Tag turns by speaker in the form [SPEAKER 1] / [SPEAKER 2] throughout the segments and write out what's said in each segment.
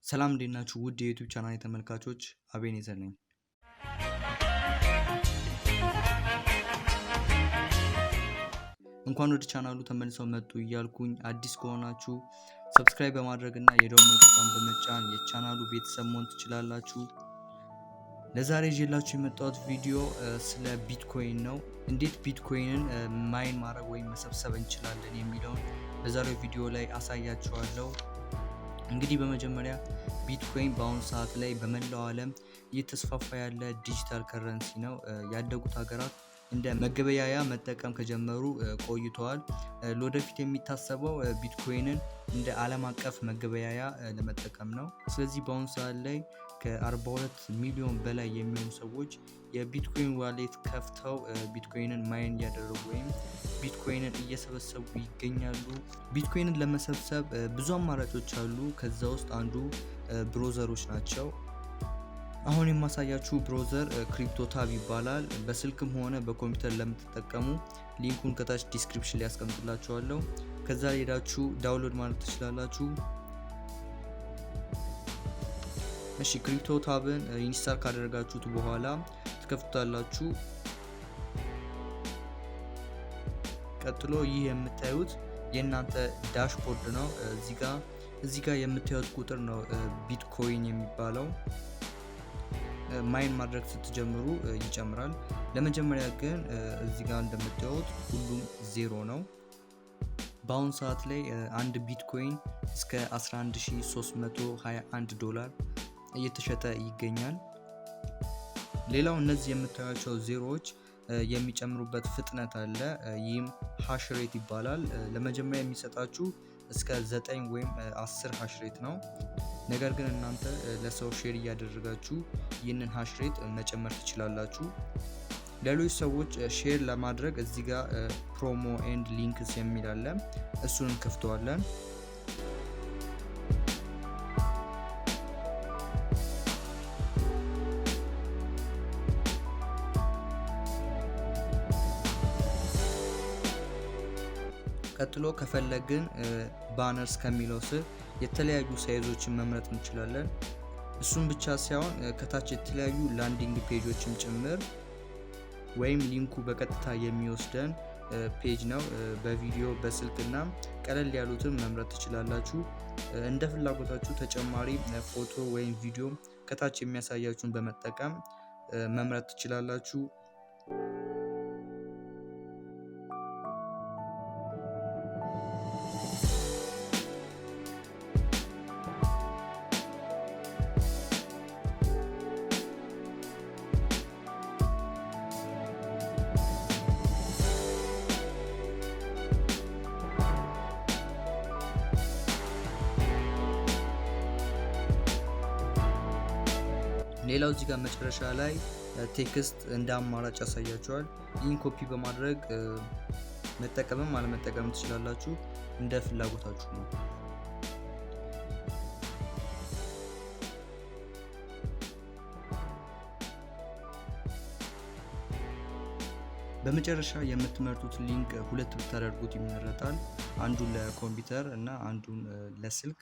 [SPEAKER 1] ሰላም እንዴት ናችሁ? ውድ የዩቲዩብ ቻናል ተመልካቾች አቤኔዘር ነኝ። እንኳን ወደ ቻናሉ ተመልሰው መጡ እያልኩኝ አዲስ ከሆናችሁ ሰብስክራይብ በማድረግና የደወል ምልክቱን በመጫን የቻናሉ ቤተሰብ መሆን ትችላላችሁ። ለዛሬ ይዤላችሁ የመጣሁት ቪዲዮ ስለ ቢትኮይን ነው። እንዴት ቢትኮይንን ማይን ማድረግ ወይም መሰብሰብ እንችላለን የሚለውን በዛሬው ቪዲዮ ላይ አሳያችኋለሁ። እንግዲህ በመጀመሪያ ቢትኮይን በአሁኑ ሰዓት ላይ በመላው ዓለም እየተስፋፋ ያለ ዲጂታል ከረንሲ ነው። ያደጉት ሀገራት እንደ መገበያያ መጠቀም ከጀመሩ ቆይተዋል። ለወደፊት የሚታሰበው ቢትኮይንን እንደ ዓለም አቀፍ መገበያያ ለመጠቀም ነው። ስለዚህ በአሁኑ ሰዓት ላይ ከ42 ሚሊዮን በላይ የሚሆኑ ሰዎች የቢትኮይን ዋሌት ከፍተው ቢትኮይንን ማይን እያደረጉ ወይም ቢትኮይንን እየሰበሰቡ ይገኛሉ። ቢትኮይንን ለመሰብሰብ ብዙ አማራጮች አሉ። ከዛ ውስጥ አንዱ ብሮዘሮች ናቸው። አሁን የማሳያችሁ ብሮዘር ክሪፕቶታብ ይባላል። በስልክም ሆነ በኮምፒውተር ለምትጠቀሙ ሊንኩን ከታች ዲስክሪፕሽን ላይ ያስቀምጥላችኋለሁ። ከዛ ሄዳችሁ ዳውንሎድ ማለት ትችላላችሁ። እሺ ክሪፕቶታብን ኢንስታል ካደረጋችሁት በኋላ ትከፍቱታላችሁ። ቀጥሎ ይህ የምታዩት የእናንተ ዳሽቦርድ ነው። እዚህ ጋር የምታዩት ቁጥር ነው ቢትኮይን የሚባለው። ማይን ማድረግ ስትጀምሩ ይጨምራል። ለመጀመሪያ ግን እዚህ ጋር እንደምታዩት ሁሉም ዜሮ ነው። በአሁኑ ሰዓት ላይ አንድ ቢትኮይን እስከ 11321 ዶላር እየተሸጠ ይገኛል። ሌላው እነዚህ የምታዩቸው ዜሮዎች የሚጨምሩበት ፍጥነት አለ። ይህም ሃሽ ሬት ይባላል። ለመጀመሪያ የሚሰጣችሁ እስከ 9 ወይም 10 ሃሽ ሬት ነው። ነገር ግን እናንተ ለሰው ሼር እያደረጋችሁ ይህንን ሃሽ ሬት መጨመር ትችላላችሁ። ሌሎች ሰዎች ሼር ለማድረግ እዚህ ጋር ፕሮሞ ኤንድ ሊንክስ የሚል አለ። እሱን እንከፍተዋለን። ቀጥሎ ከፈለግን ባነርስ ከሚለው ስር የተለያዩ ሳይዞችን መምረጥ እንችላለን። እሱም ብቻ ሳይሆን ከታች የተለያዩ ላንዲንግ ፔጆችም ጭምር ወይም ሊንኩ በቀጥታ የሚወስደን ፔጅ ነው። በቪዲዮ በስልክና ቀለል ያሉትን መምረጥ ትችላላችሁ። እንደ ፍላጎታችሁ ተጨማሪ ፎቶ ወይም ቪዲዮ ከታች የሚያሳያችሁን በመጠቀም መምረጥ ትችላላችሁ። ሌላው እዚህ ጋር መጨረሻ ላይ ቴክስት እንደ አማራጭ ያሳያችኋል። ይህን ኮፒ በማድረግ መጠቀምም አለመጠቀም ትችላላችሁ፣ እንደ ፍላጎታችሁ ነው። በመጨረሻ የምትመርጡት ሊንክ ሁለት ብታደርጉት ይመረጣል። አንዱን ለኮምፒውተር እና አንዱን ለስልክ።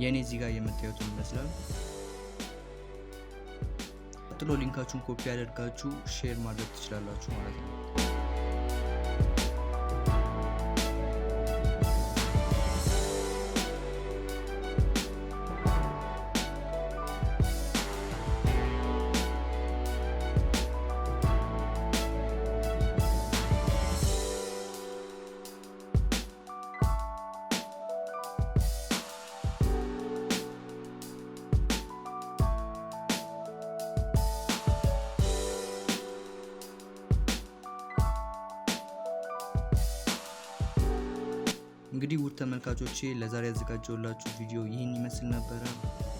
[SPEAKER 1] የኔ እዚህ ጋር የምታዩትን ይመስላል። ቀጥሎ ሊንካችሁን ኮፒ አድርጋችሁ ሼር ማድረግ ትችላላችሁ ማለት ነው። እንግዲህ ውድ ተመልካቾቼ ለዛሬ ያዘጋጀሁላችሁ ቪዲዮ ይህን ይመስል ነበር።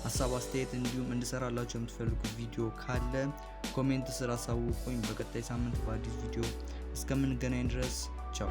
[SPEAKER 1] ሀሳብ አስተያየት እንዲሁም እንድሰራላችሁ የምትፈልጉት ቪዲዮ ካለ ኮሜንት ስር አሳውቁኝ። በቀጣይ ሳምንት በአዲስ ቪዲዮ እስከምንገናኝ ድረስ ቻው።